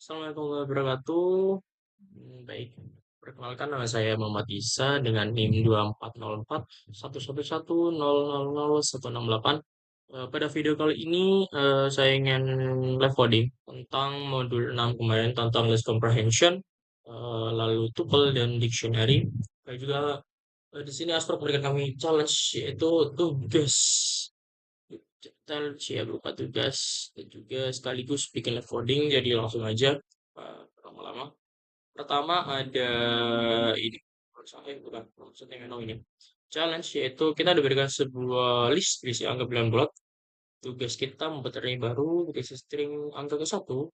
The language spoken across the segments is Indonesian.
Assalamualaikum warahmatullahi wabarakatuh. Baik, perkenalkan nama saya Muhammad Isa dengan NIM 2404111000 168. Pada video kali ini saya ingin live coding tentang modul 6 kemarin tentang list comprehension, lalu tuple dan dictionary. Dan juga di sini Asprop memberikan kami challenge yaitu tugas challenge ya berupa tugas dan juga sekaligus bikin live coding, jadi langsung aja lama-lama. Pertama ada ini, bukan maksudnya memang ini challenge, yaitu kita diberikan sebuah list berisi angka bulan bulat. Tugas kita membuat array baru berisi string angka ke satu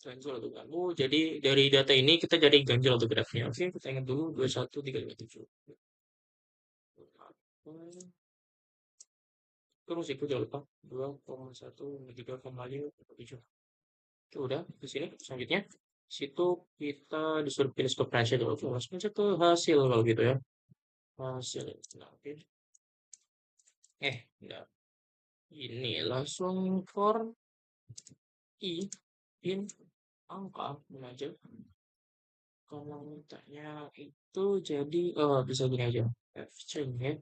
ganjil atau kamu. Jadi dari data ini kita jadi ganjil atau grafnya. Oke, kita ingat dulu 21357. Terus itu jangan lupa 2,1 3,5 7. Oke, udah di sini. Selanjutnya situ kita disuruh pilih scope ratio dulu. Langsung aja ke hasil kalau gitu ya. Hasil. Nah, oke. Enggak. Ini langsung for i in angka ini aja. Kalau mintanya itu jadi bisa gini aja. String ya.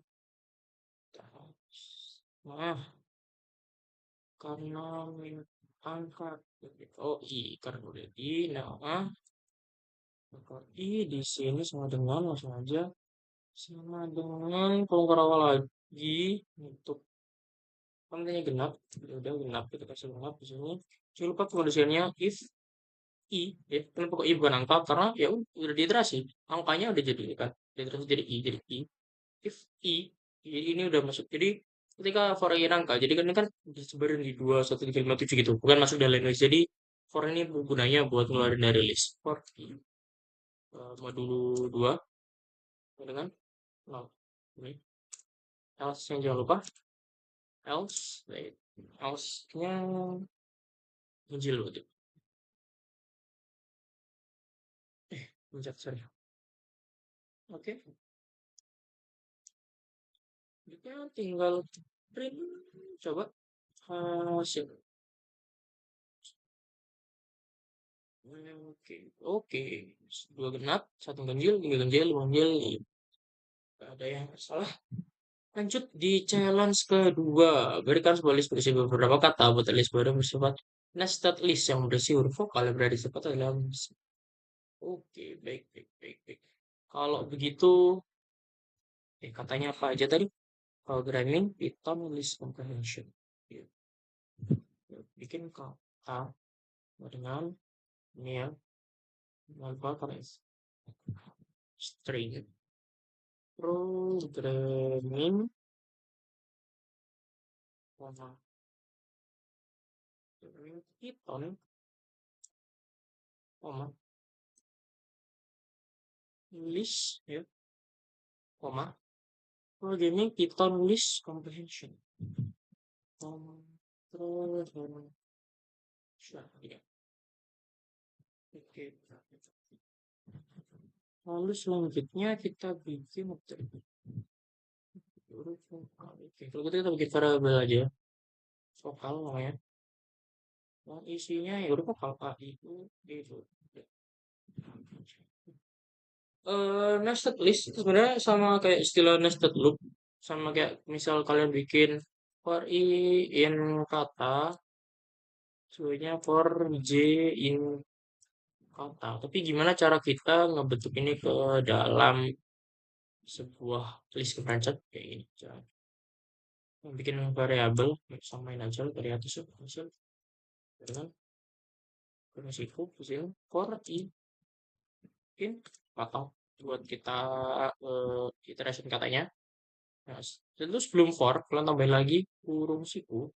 Nah, karena angka i karena udah di nah maka i di sini sama dengan langsung aja sama dengan bongkar awal lagi untuk kontennya genap. Ya udah genap, kita kasih genap di sini. Jangan lupa kondisinya if i ya, kenapa kok i bukan angka, karena ya udah diiterasi, angkanya udah jadi kan, diiterasi jadi i if i. Jadi ini udah masuk, jadi ketika for i angka, jadi kan ini kan disebarin di 21357 gitu, bukan masuk dalam list. Jadi for ini gunanya buat ngeluarin dari list. For i modul 2 dengan 0. Ini else yang jangan lupa, else wait, else nya ganjil loh tuh. Pencet sorry. Oke, kita tinggal print, coba hasil. Oke, oke. Dua genap, satu ganjil, tiga ganjil, lima ganjil. Gak ada yang salah. Lanjut di challenge kedua. Berikan sebuah list berisi beberapa kata buat list baru bersifat nested list yang berisi huruf vokal yang berada di tempat dalam. Oke, baik, baik, baik, baik. Kalau begitu, katanya apa aja tadi? Programming Python list comprehension. Ya, bikin kata dengan ini ya, menggunakan string programming koma Python koma list ya koma programming Python list comprehension comprehension ya. Oke, lalu selanjutnya kita bikin huruf vokal. Oke, kalau gitu kita bikin variabel aja vokal namanya. Nah, isinya ya huruf vokal a i u e itu. Nested list itu sebenarnya sama kayak istilah nested loop, sama kayak misal kalian bikin for i in kata, sebenarnya for j in kata. Tapi gimana cara kita ngebentuk ini ke dalam sebuah list kepencet kayak gini? Cara bikin variabel, samain aja dari atas hasil dengan siku hasil for i in kata buat kita iteration katanya. Nah, tentu sebelum for, kalian tambahin lagi kurung siku.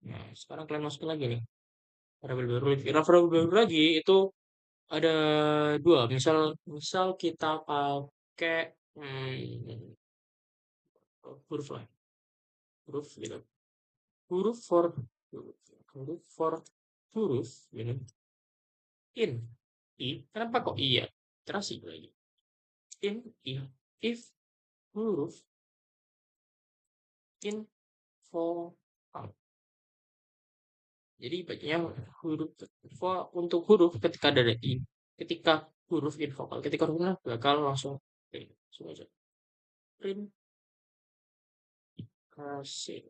Nah, sekarang kalian masukin lagi nih. Variabel baru. Variabel baru lagi itu ada dua. Misal, misal kita pakai huruf lah. Huruf gitu. Huruf for huruf for huruf ini. In. I. Kenapa kok iya? Terasi lagi. In. I. If huruf in for Jadi bacanya huruf untuk huruf ketika ada i, ketika huruf in vokal, ketika huruf nah bakal langsung print, langsung aja print kasih.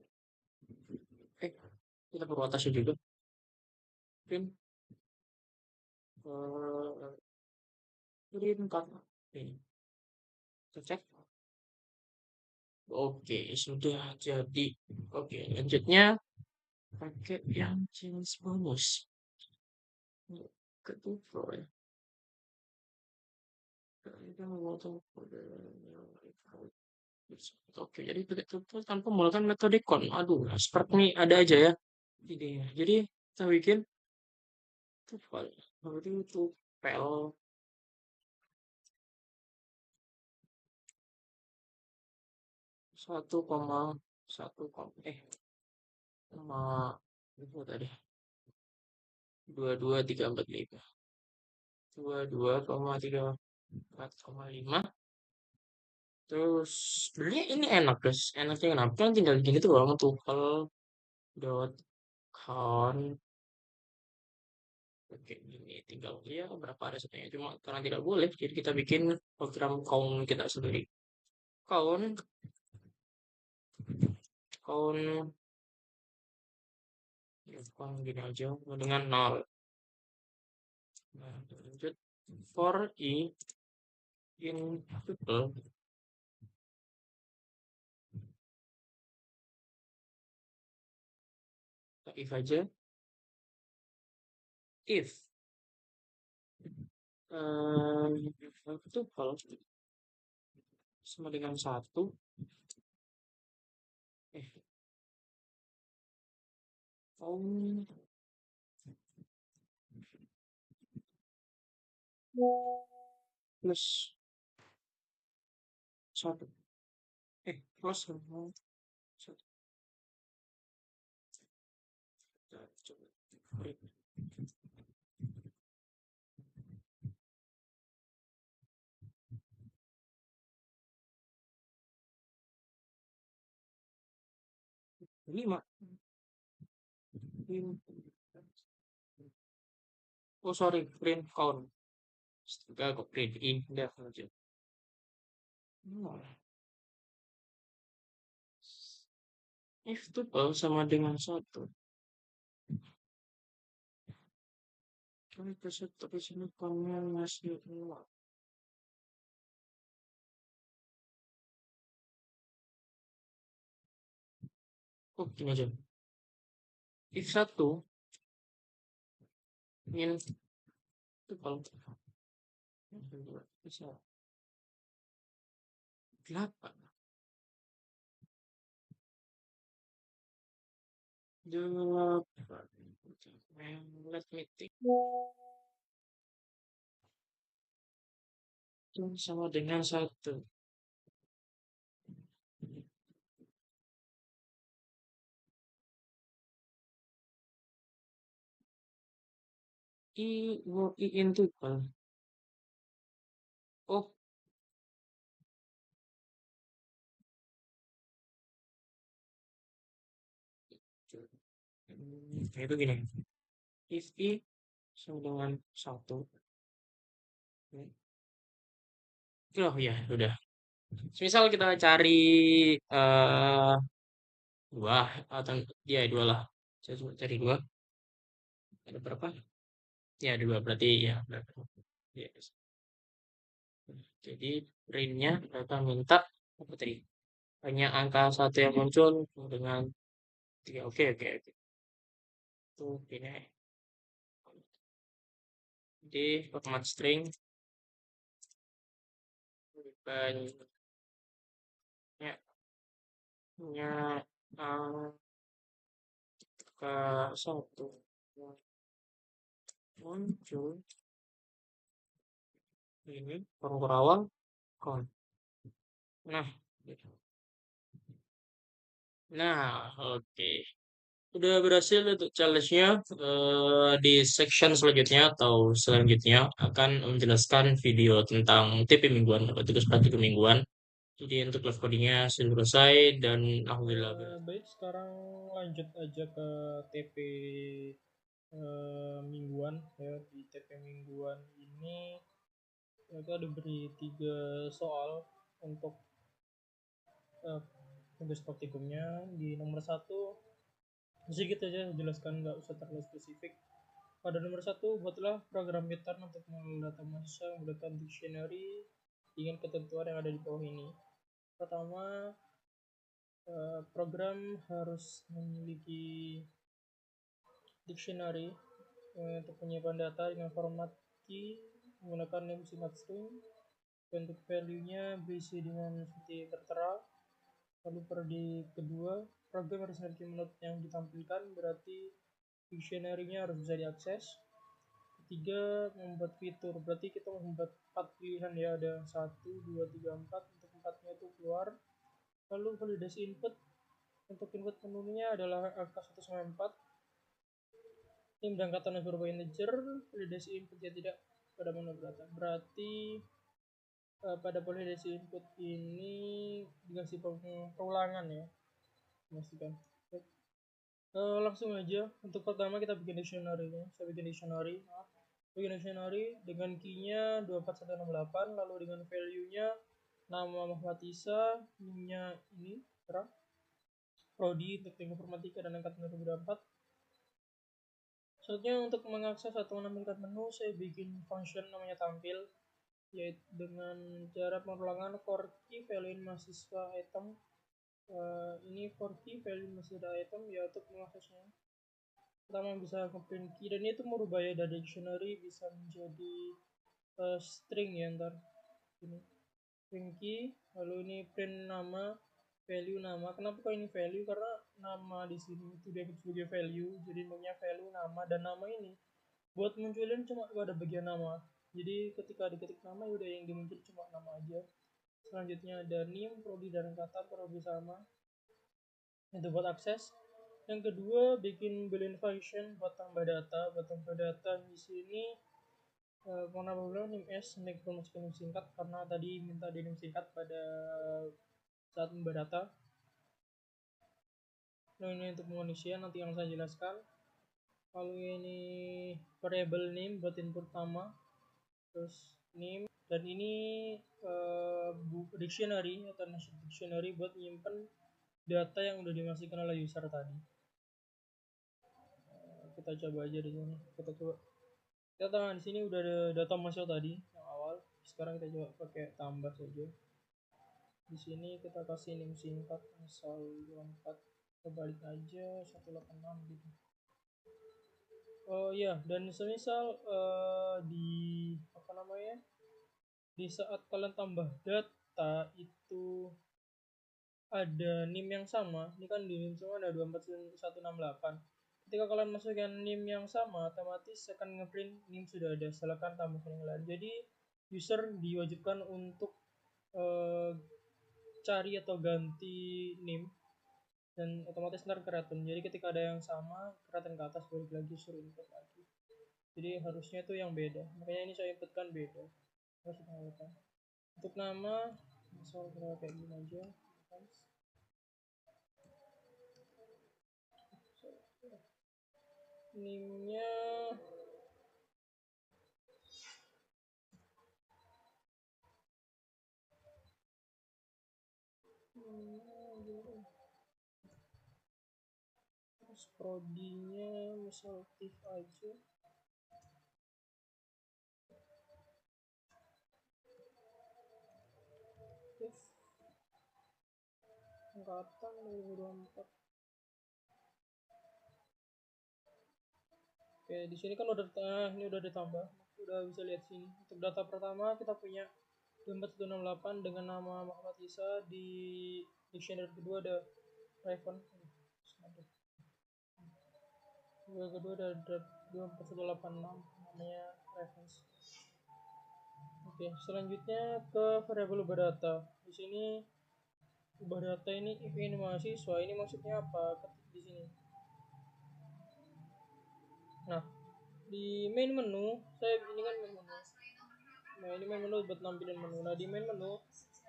Eh, kita perlu atasnya juga print print kata. Ini kita cek. Oke, sudah jadi. Oke, lanjutnya pakai yang jenis bonus. Kedua ya. Oke, jadi begitu tanpa menggunakan metode con. Aduh, seperti ini ada aja ya idenya. Jadi kita bikin tuple. Berarti tupel 1,1 koma berapa tadi? 22,345. 22,345. Terus sebenarnya ini enak guys. Enaknya kenapa? Kan tinggal gini tuh doang tuple dot count. Oke, ini tinggal ya berapa ada setanya. Cuma karena tidak boleh, jadi kita bikin program count kita sendiri. Count, count, ya, count gini aja dengan 0. Nah, lanjut for i in tuple. Kita if aja. If tuple sama dengan 1, eh, count plus 1, plus 1. Kita coba print. Ini mak. Oh sorry, print count. Enggak kok print index aja. Oh, if tuple sama dengan 1. Kali ke tapi sini kamu masih 0. Oh, gini aja. If 1 min tuple bisa 8. 8. Let me think. Itu sama dengan 1. I in tuple. Oh, itu gini. If i sama dengan 1. Oh ya, udah. Misal kita cari eh dua atau ya dua lah. Saya coba cari dua. Ada berapa? Ya ada dua berarti ya. Berapa? Ya, jadi printnya mereka minta apa tadi? Hanya angka satu yang muncul dengan tiga. Oke oke oke. Itu ini. Di format string banyak nya angka satu yang muncul ini kurang awal kon. Nah, gitu. Nah, oke. Udah berhasil untuk challenge-nya. Di section selanjutnya atau selanjutnya akan menjelaskan video tentang TP mingguan atau tugas praktikum mingguan. Jadi untuk live codingnya selesai dan alhamdulillah berhasil. Baik, sekarang lanjut aja ke TP mingguan ya. Di TP mingguan ini kita diberi 3 soal untuk tugas praktikumnya. Di nomor 1 sedikit aja jelaskan, nggak usah terlalu spesifik. Pada nomor 1, buatlah program pattern untuk mengelola data mahasiswa menggunakan dictionary dengan ketentuan yang ada di bawah ini. Pertama, program harus memiliki dictionary untuk penyimpan data dengan format key menggunakan name singkat string. Bentuk value-nya berisi dengan seperti tertera. Lalu di kedua, program harus memiliki menurut yang ditampilkan, berarti dictionary-nya harus bisa diakses. Ketiga, membuat fitur, berarti kita membuat 4 pilihan ya, ada 1, 2, 3, 4. Untuk 4-nya itu keluar. Lalu validasi input, untuk input menunya adalah angka 1 sampai 4. Ini berangkatan dari beberapa integer, validasi inputnya tidak pada mana berata. Berarti pada validasi input ini dikasih perulangan ya, pastikan. Langsung aja, untuk pertama kita bikin dictionary-nya. Saya bikin dictionary dengan key-nya 24168, lalu dengan value-nya nama Mahfatisa, NIM-nya ini terang, prodi teknik informatika dan angkatan 2024. Selanjutnya untuk mengakses atau menampilkan menu, saya bikin function namanya tampil, yaitu dengan cara pengulangan for key value mahasiswa item. Ini for key value mahasiswa item ya, untuk mengaksesnya. Pertama bisa ngeprint key, dan itu merubah ya dari dictionary bisa menjadi string ya, ntar ini string key. Lalu ini print nama, value nama. Kenapa kok ini value? Karena nama di sini itu dianggap sebagai value, jadi namanya value nama, dan nama ini buat munculin cuma pada bagian nama. Jadi ketika diketik nama udah yang dimuncul cuma nama aja. Selanjutnya ada nim, prodi dan kata prodi sama, itu buat akses. Yang kedua, bikin boolean function buat tambah data. Di sini mau nambah bilang nim s masukin nim singkat karena tadi minta di nim singkat pada saat membah data. Nah, ini untuk manusia nanti yang saya jelaskan. Lalu ini variable name buat input nama, terus name, dan ini dictionary atau dictionary buat nyimpen data yang udah dimasukkan oleh user tadi. Kita coba aja di sini. Kita di sini udah ada data masuk tadi yang awal. Sekarang kita coba pakai tambah saja. Di sini kita kasih name singkat asal 24. Kita balik aja 186 gitu. Oh iya, dan semisal di apa namanya, di saat kalian tambah data itu ada NIM yang sama. Ini kan di NIM semua ada 24168. Ketika kalian masukkan NIM yang sama, otomatis akan ngeprint NIM sudah ada, silakan tambahkan yang lain. Jadi user diwajibkan untuk cari atau ganti NIM, dan otomatis ntar keraton. Jadi ketika ada yang sama, keraton ke atas, balik lagi suruh input lagi. Jadi harusnya itu yang beda, makanya ini saya inputkan beda. Harus kita. Untuk nama, misal kita kayak gini aja. NIM-nya terus prodinya misal tif aja. Tif angkatan 2024. Oke, di sini kan udah ini udah ditambah, udah bisa lihat sini. Untuk data pertama kita punya 4168 dengan nama Muhammad Isa. Di dictionary kedua ada Raven. Kedua ada 24186 namanya Raven. Oke, selanjutnya ke variabel ubah data. Di sini ubah data ini if ini mahasiswa, ini maksudnya apa? Ketik di sini. Nah, di main menu, saya ini kan main menu. Nah, ini main menu buat nampilin menu. Nah, di main menu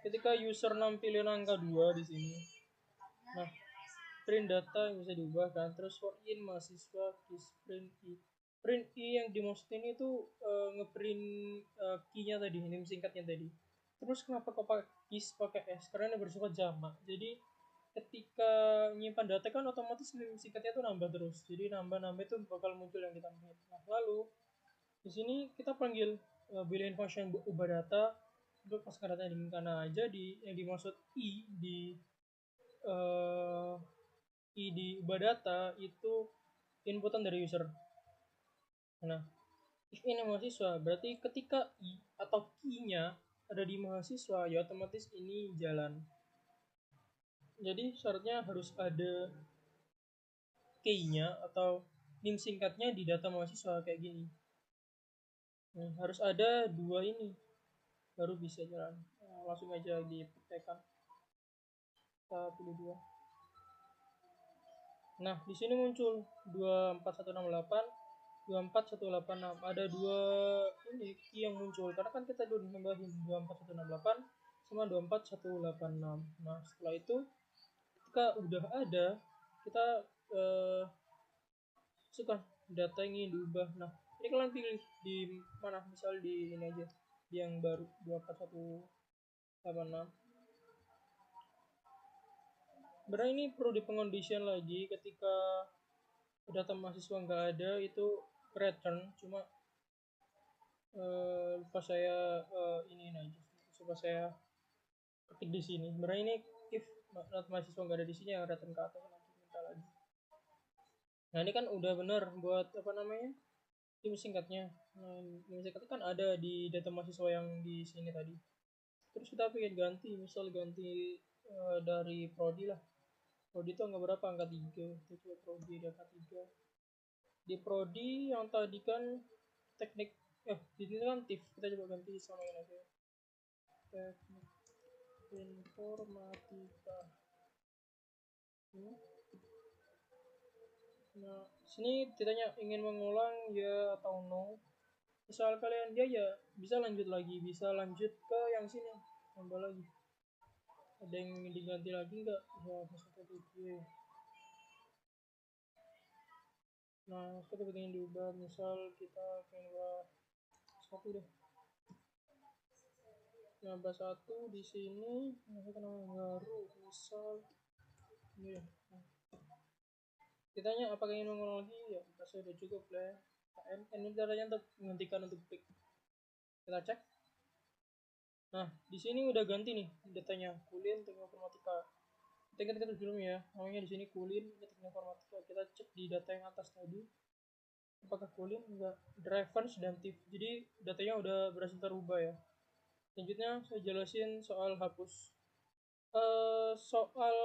ketika user nampilin angka 2 di sini. Nah, print data yang bisa diubah kan, terus for in mahasiswa keys print i yang dimaksudin itu ngeprint key-nya tadi, name singkatnya tadi. Terus kenapa kok pakai keys pakai s, karena ini bersifat jamak. Jadi ketika nyimpan data kan otomatis name singkatnya itu nambah terus, jadi nambah itu bakal muncul yang ditambahin. Nah, lalu di sini kita panggil boolean function ubah data untuk pasang data yang diinginkan. Nah, jadi yang dimaksud uh, di ubah data itu inputan dari user. Nah, if ini mahasiswa, berarti ketika i atau key-nya ada di mahasiswa, ya otomatis ini jalan. Jadi syaratnya harus ada key-nya atau nim singkatnya di data mahasiswa kayak gini. Nah, harus ada dua ini baru bisa jalan. Nah, langsung aja dipraktekkan. Kita pilih dua. Nah, di sini muncul 24168, 24186. Ada dua ini key yang muncul karena kan kita udah nambahin 24168 sama 24186. Nah, setelah itu ketika udah ada, kita masukkan data yang ingin diubah. Nah, ini kalian pilih di mana, misal di ini aja, di yang baru 24186. Sebenarnya ini perlu di pengondition lagi ketika data mahasiswa nggak ada, itu return, cuma lupa saya ini aja, coba saya ketik di sini. Sebenarnya ini if data mahasiswa nggak ada di sini, yang return ke atas, nanti minta lagi. Nah, ini kan udah bener buat apa namanya nim singkatnya. Nah, nim singkatnya kan ada di data mahasiswa yang di sini tadi. Terus kita pengen ganti, misal ganti dari prodi lah. Prodi itu angka berapa? Angka 3. Kita coba prodi di angka 3. Di prodi yang tadi kan teknik, di sini kan TIF. Kita coba ganti sama yang aja. Teknik informatika. Nah, sini ditanya ingin mengulang ya atau no. Misal kalian dia ya bisa lanjut lagi, bisa lanjut ke yang sini, tambah lagi. Ada yang ingin diganti lagi nggak? Ya, maksudnya video. Nah, kita pengen diubah, misal kita pengen ubah satu deh. Nambah satu di sini, masukkan nama baru, misal ini ya. Ditanya apakah ingin mengulang lagi? Ya, kita sudah cukup lah. Ini caranya untuk menghentikan untuk pick. Kita cek. Nah, di sini udah ganti nih datanya, kuliah teknik informatika. Kita dulu ya, namanya di sini kuliah teknik informatika. Kita cek di data yang atas tadi, apakah kuliah enggak, reference dan tip. Jadi datanya udah berhasil terubah ya. Selanjutnya saya jelasin soal hapus. Soal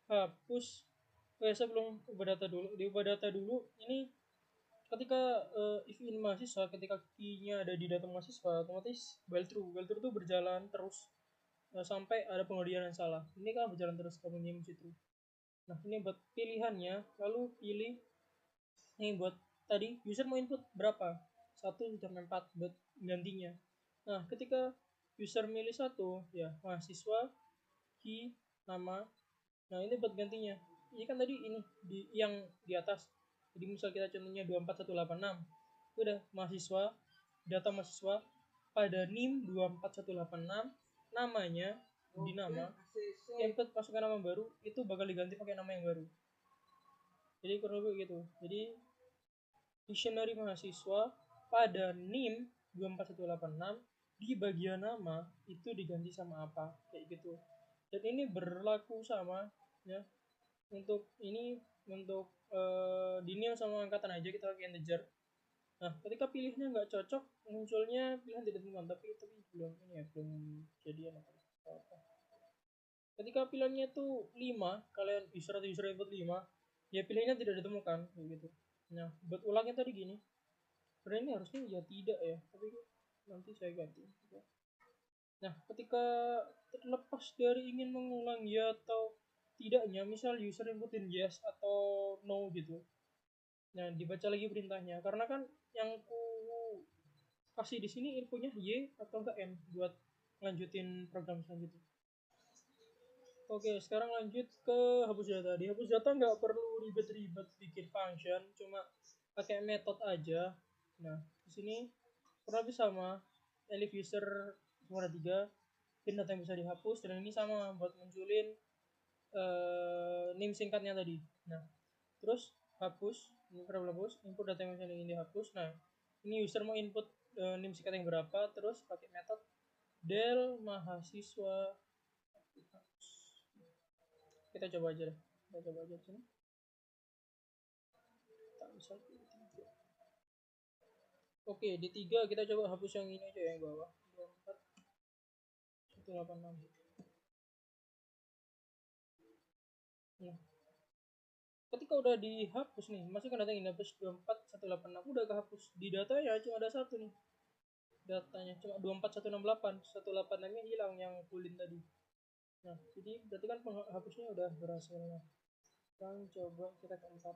hapus, sebelum ubah data dulu, di ubah data dulu ini ketika if in mahasiswa, ketika key-nya ada di data mahasiswa, otomatis while true itu berjalan terus sampai ada pengundian yang salah. Ini kan berjalan terus kemudian mesti true. Nah, ini buat pilihannya, lalu pilih nih buat tadi user mau input berapa, 1-4 buat gantinya. Nah, ketika user milih 1 ya mahasiswa key nama. Nah, ini buat gantinya. Ini kan tadi ini di yang di atas. Jadi misal kita contohnya 24186. Itu udah mahasiswa, data mahasiswa pada NIM 24186, namanya di nama, input masukkan nama baru, itu bakal diganti pakai nama yang baru. Jadi kurang lebih gitu. Jadi dictionary mahasiswa pada NIM 24186 di bagian nama itu diganti sama apa, kayak gitu. Dan ini berlaku sama ya untuk ini, untuk di NIM sama angkatan aja kita pakai integer. Nah, ketika pilihnya nggak cocok, munculnya pilihan tidak ditemukan, tapi belum ini ya, belum jadian apa. Ketika pilihannya itu 5, kalian user input 5, ya pilihannya tidak ditemukan gitu. Nah, buat ulangnya tadi gini. Sebenarnya ini harusnya ya tidak ya, tapi nanti saya ganti. Nah, ketika terlepas dari ingin mengulang ya atau tidaknya, misal user inputin yes atau no gitu. Nah, dibaca lagi perintahnya, karena kan yang ku kasih di sini infonya y atau enggak n buat lanjutin program selanjutnya. Oke, sekarang lanjut ke hapus data. Di hapus data nggak perlu ribet-ribet bikin function, cuma pakai method aja. Nah, di sini kurang lebih sama. Elif user semua ada 3, pin data yang bisa dihapus, dan ini sama buat munculin name singkatnya tadi. Nah, terus hapus, ini variabel hapus, input data yang ingin dihapus. Nah, ini user mau input name singkat yang berapa, terus pakai metode del mahasiswa. Kita coba aja deh. Kita coba aja di sini. Tak bisa. Oke, di 3 kita coba hapus yang ini aja yang bawah. 24 186. Nah, ketika udah dihapus nih, masih kan data yang dihapus 24 186 udah kehapus. Di data ya cuma ada satu nih. Datanya cuma 24 168. 186-nya hilang yang fullin tadi. Nah, jadi berarti kan penghapusnya udah berhasil. Nah, sekarang coba kita ke 4.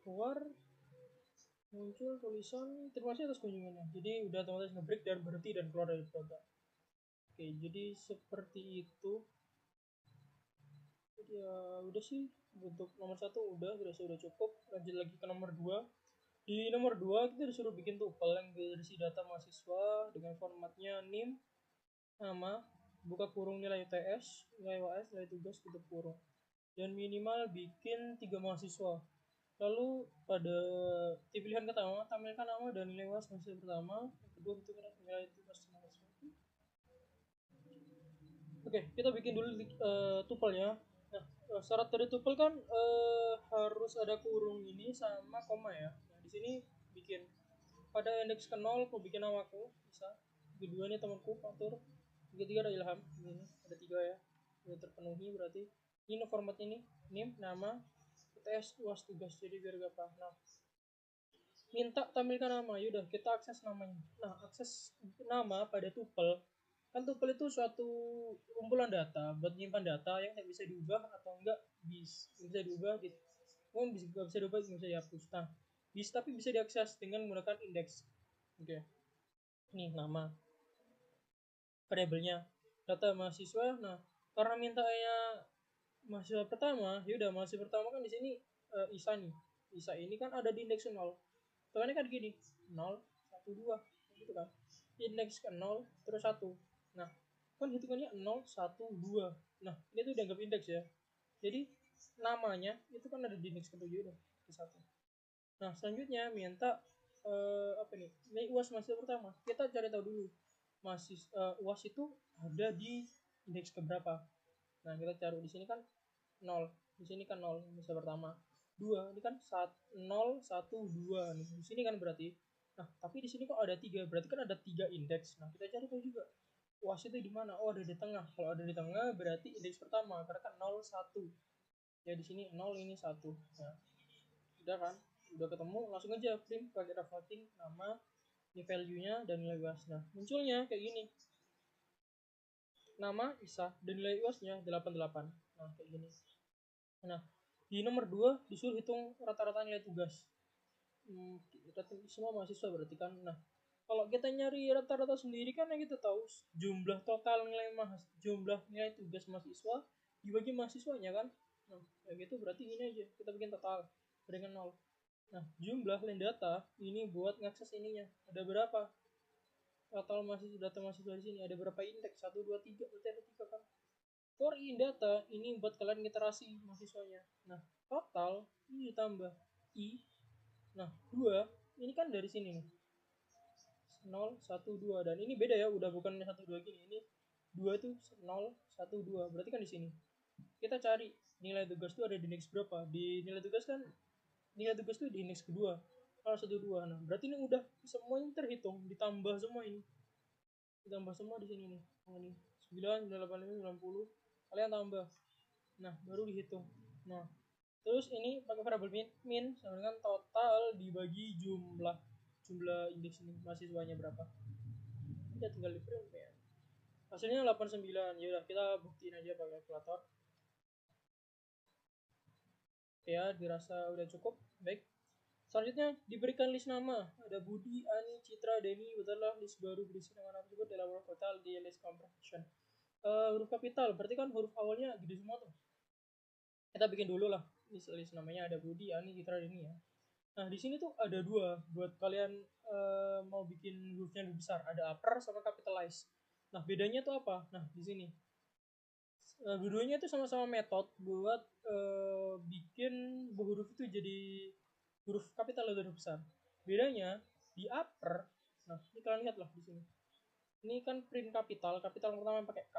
Keluar muncul tulisan terima kasih atas kunjungannya. Jadi udah otomatis ngebreak dan berhenti dan keluar dari program. Oke, jadi seperti itu. Jadi ya udah sih untuk nomor 1 udah cukup. Lanjut lagi ke nomor 2. Di nomor 2 kita disuruh bikin tuple yang berisi data mahasiswa dengan formatnya NIM, nama, buka kurung nilai UTS, nilai UAS, nilai tugas, tutup kurung. Dan minimal bikin 3 mahasiswa. Lalu pada pilihan pertama, tampilkan nama dan nilai UAS mahasiswa pertama. Yang kedua, tentukan nilai tugas mahasiswa. Oke, kita bikin dulu tupelnya. Nah, syarat dari tuple kan harus ada kurung ini sama koma ya. Nah, di sini bikin pada indeks ke 0 aku bikin namaku bisa. Kedua ini temanku atur. Ketiga ada Ilham. Ini ada 3 ya. Sudah terpenuhi berarti. Ini format ini, NIM, nama, UTS, UAS, tugas. Jadi biar gampang. Nah, minta tampilkan nama. Yaudah, kita akses namanya. Nah, akses nama pada tuple. Kan tuple itu suatu kumpulan data buat menyimpan data yang tidak bisa diubah atau enggak bisa diubah gitu. Bisa diubah, bisa dihapus. Nah, tapi bisa diakses dengan menggunakan indeks. Oke. Ini nama variabelnya data mahasiswa. Nah, karena mintanya mahasiswa pertama, yaudah mahasiswa pertama kan di sini Isa nih. Isa ini kan ada di indeks 0. Soalnya kan gini, 0 1 2 gitu kan. Indeks ke 0 terus 1. Nah, kan hitungannya 0 1 2. Nah, ini tuh dianggap indeks ya. Jadi namanya itu kan ada di indeks ke-7 udah ke 1. Nah, selanjutnya minta apa nih? Nilai UAS mahasiswa pertama. Kita cari tahu dulu. UAS itu ada di indeks ke berapa? Nah, kita cari di sini kan 0. Di sini kan 0 mahasiswa pertama. 2, ini kan 0 1 2 nih. Di sini kan berarti. Nah, tapi di sini kok ada 3, berarti kan ada 3 indeks. Nah, kita cari tahu juga. UAS itu di mana? Oh, ada di tengah. Kalau ada di tengah berarti indeks pertama karena kan 0 1. Ya di sini 0 ini 1. Nah, udah kan? Udah ketemu, langsung aja print pakai reflecting nama, ini value-nya dan nilai UAS. Nah, munculnya kayak gini. Nama Isa dan nilai UAS-nya 88. Nah, kayak gini. Nah, di nomor 2 disuruh hitung rata-rata nilai tugas. Semua mahasiswa berarti kan. Nah, kalau kita nyari rata-rata sendiri kan yang kita tahu jumlah total jumlah nilai tugas mahasiswa dibagi mahasiswanya kan. Nah, kayak gitu berarti ini aja kita bikin total dengan 0. Nah, jumlah line data ini buat ngakses ininya. Ada berapa? Total data mahasiswa di sini ada berapa indeks? 1 2 3, berarti ada 3 kan. For in data ini buat kalian literasi mahasiswanya. Nah, total ini ditambah i. Nah, 2 ini kan dari sini nih. 0 1 2 dan ini beda ya, udah bukan 1 2 gini. Ini 2 itu 0 1 2. Berarti kan di sini. Kita cari nilai tugas itu ada di indeks berapa? Di nilai tugas kan nilai tugas itu di indeks kedua. Kalau 1 2. Nah, berarti ini udah semuanya terhitung, ditambah semua ini. Ditambah semua di sini nih. Oh, ini 9 8 90. Kalian tambah. Nah, baru dihitung. Nah, terus ini pakai variabel min sama dengan total dibagi jumlah indeks ini mahasiswanya berapa. Kita tinggal di print ya. Hasilnya 89. Ya udah kita buktiin aja pakai kalkulator. Ya, dirasa udah cukup. Baik. Selanjutnya diberikan list nama. Ada Budi, Ani, Citra, Denny. Buatlah list baru berisi nama tersebut dalam huruf kapital di list comprehension. Huruf kapital berarti kan huruf awalnya gede semua tuh. Kita bikin dulu lah list namanya. Ada Budi, Ani, Citra, Denny ya. Nah di sini tuh ada dua buat kalian mau bikin hurufnya lebih besar. Ada upper sama capitalize. Nah bedanya tuh apa? Nah di sini dua-duanya itu sama-sama metode buat bikin huruf itu jadi huruf kapital atau huruf besar. Bedanya di upper, nah ini kalian lihat lah di sini. Ini kan print kapital yang pertama yang pakai K.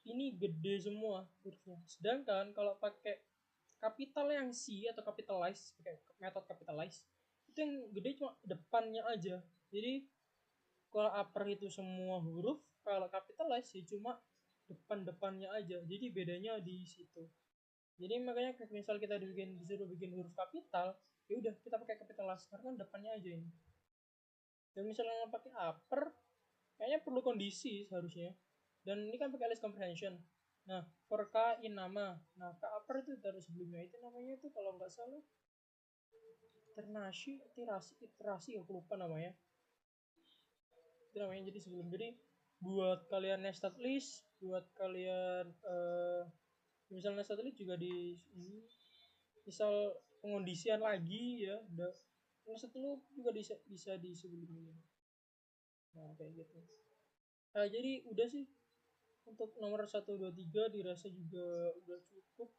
Ini gede semua hurufnya. Sedangkan kalau pakai kapital yang C atau capitalize, pakai metode capitalize, itu yang gede cuma depannya aja. Jadi kalau upper itu semua huruf, kalau capitalize ya cuma depannya aja. Jadi bedanya di situ. Jadi makanya misal kita disuruh bikin huruf kapital, ya udah kita pakai capitalize karena kan depannya aja ini. Dan misalnya pakai upper, kayaknya perlu kondisi seharusnya. Dan ini kan pakai list comprehension. Nah, for K in nama. Nah, K upper itu taruh sebelumnya. Itu namanya itu kalau nggak salah iterasi aku lupa namanya. Itu namanya jadi sebelum. Jadi buat kalian nested list, buat kalian misalnya nested list juga di ini, misal pengondisian lagi ya, udah nested list juga bisa di sebelumnya. Nah, kayak gitu. Nah, jadi udah sih untuk nomor 1, 2, 3 dirasa juga udah cukup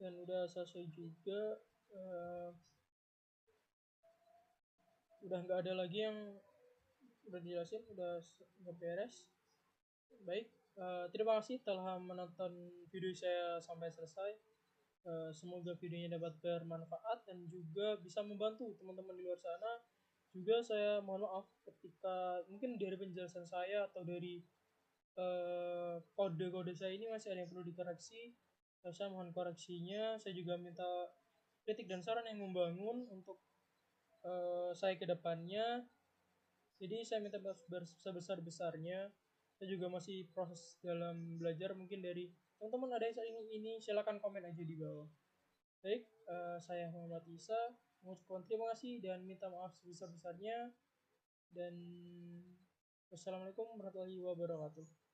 dan udah selesai juga. Udah nggak ada lagi yang udah dijelasin, udah beres. Baik, terima kasih telah menonton video saya sampai selesai. Semoga videonya dapat bermanfaat dan juga bisa membantu teman-teman di luar sana. Juga saya mohon maaf ketika mungkin dari penjelasan saya atau dari kode-kode saya ini masih ada yang perlu dikoreksi. Saya mohon koreksinya. Saya juga minta kritik dan saran yang membangun untuk saya ke depannya. Jadi saya minta sebesar-besarnya. Saya juga masih proses dalam belajar. Mungkin dari teman-teman ada yang ini silakan komen aja di bawah. Baik, saya Muhammad Isa mengucapkan terima kasih dan minta maaf sebesar-besarnya. Dan wassalamualaikum warahmatullahi wabarakatuh.